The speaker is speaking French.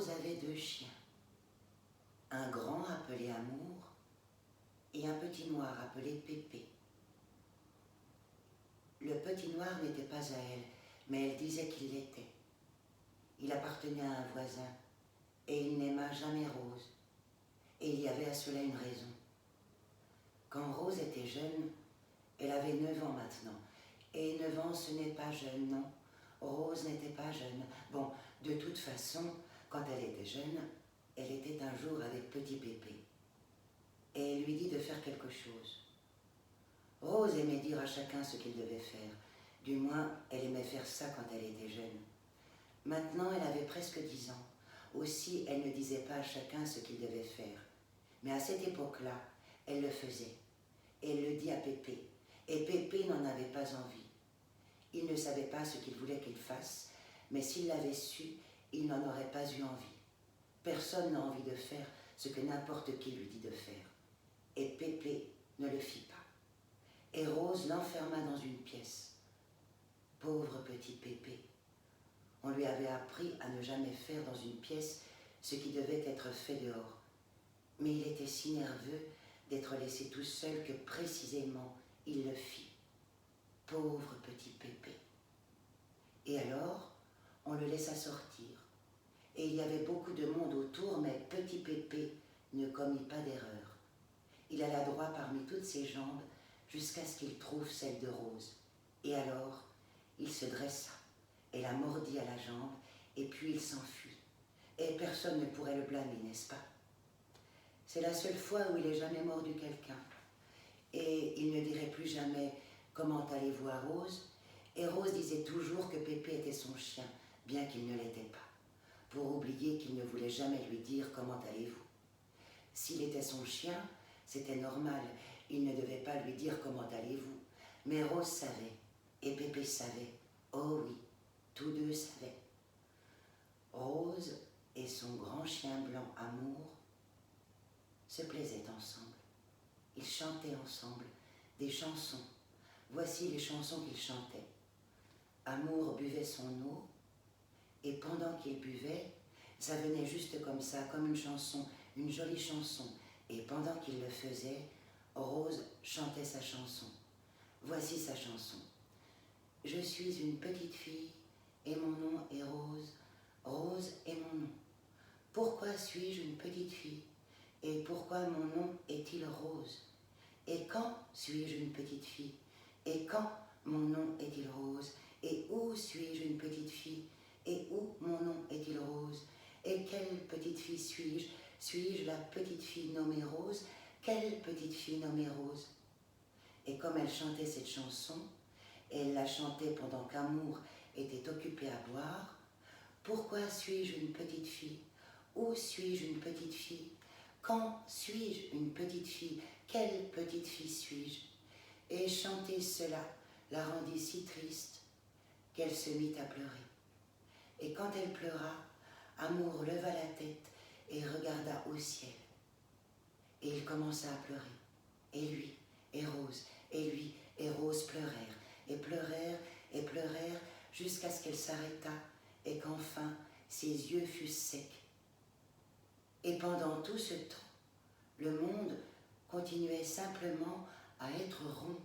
Rose avait 2 chiens, un grand appelé Amour et un petit noir appelé Pépé. Le petit noir n'était pas à elle, mais elle disait qu'il l'était. Il appartenait à un voisin, et il n'aima jamais Rose. Et il y avait à cela une raison. Quand Rose était jeune, elle avait 9 ans maintenant. Et 9 ans, ce n'est pas jeune, non. Rose n'était pas jeune. Bon, de toute façon, quand elle était jeune, elle était un jour avec petit Pépé. Et elle lui dit de faire quelque chose. Rose aimait dire à chacun ce qu'il devait faire. Du moins, elle aimait faire ça quand elle était jeune. Maintenant, elle avait presque 10 ans. Aussi, elle ne disait pas à chacun ce qu'il devait faire. Mais à cette époque-là, elle le faisait. Et elle le dit à Pépé. Et Pépé n'en avait pas envie. Il ne savait pas ce qu'il voulait qu'il fasse, mais s'il l'avait su, il n'en aurait pas eu envie. Personne n'a envie de faire ce que n'importe qui lui dit de faire. Et Pépé ne le fit pas. Et Rose l'enferma dans une pièce. Pauvre petit Pépé. On lui avait appris à ne jamais faire dans une pièce ce qui devait être fait dehors. Mais il était si nerveux d'être laissé tout seul que précisément il le fit. Pauvre petit Pépé. Et alors, on le laissa sortir. Et il y avait beaucoup de monde autour, mais petit Pépé ne commit pas d'erreur. Il alla droit parmi toutes ses jambes jusqu'à ce qu'il trouve celle de Rose. Et alors, il se dressa et la mordit à la jambe, et puis il s'enfuit. Et personne ne pourrait le blâmer, n'est-ce pas? C'est la seule fois où il est jamais mordu quelqu'un. Et il ne dirait plus jamais « Comment allez-vous à Rose ?» Et Rose disait toujours que Pépé était son chien, bien qu'il ne l'était pas, pour oublier qu'il ne voulait jamais lui dire « Comment allez-vous ?» S'il était son chien, c'était normal, il ne devait pas lui dire « Comment allez-vous ?» Mais Rose savait, et Pépé savait. Oh oui, tous deux savaient. Rose et son grand chien blanc Amour se plaisaient ensemble. Ils chantaient ensemble des chansons. Voici les chansons qu'ils chantaient. Amour buvait son eau, et pendant qu'il buvait, ça venait juste comme ça, comme une chanson, une jolie chanson. Et pendant qu'il le faisait, Rose chantait sa chanson. Voici sa chanson. Je suis une petite fille, et mon nom est Rose. Rose est mon nom. Pourquoi suis-je une petite fille? Et pourquoi mon nom est-il Rose? Et quand suis-je une petite fille? Et quand mon nom est-il Rose? Et où suis-je une petite fille? Et où mon nom est-il Rose? Et quelle petite fille suis-je? Suis-je la petite fille nommée Rose? Quelle petite fille nommée Rose? Et comme elle chantait cette chanson, et elle la chantait pendant qu'Amour était occupé à boire, pourquoi suis-je une petite fille? Où suis-je une petite fille? Quand suis-je une petite fille? Quelle petite fille suis-je? Et chanter cela la rendit si triste qu'elle se mit à pleurer. Et quand elle pleura, Amour leva la tête et regarda au ciel. Et il commença à pleurer. Et lui, et Rose, et lui, et Rose pleurèrent, et pleurèrent, et pleurèrent, jusqu'à ce qu'elle s'arrêtât et qu'enfin ses yeux fussent secs. Et pendant tout ce temps, le monde continuait simplement à être rond.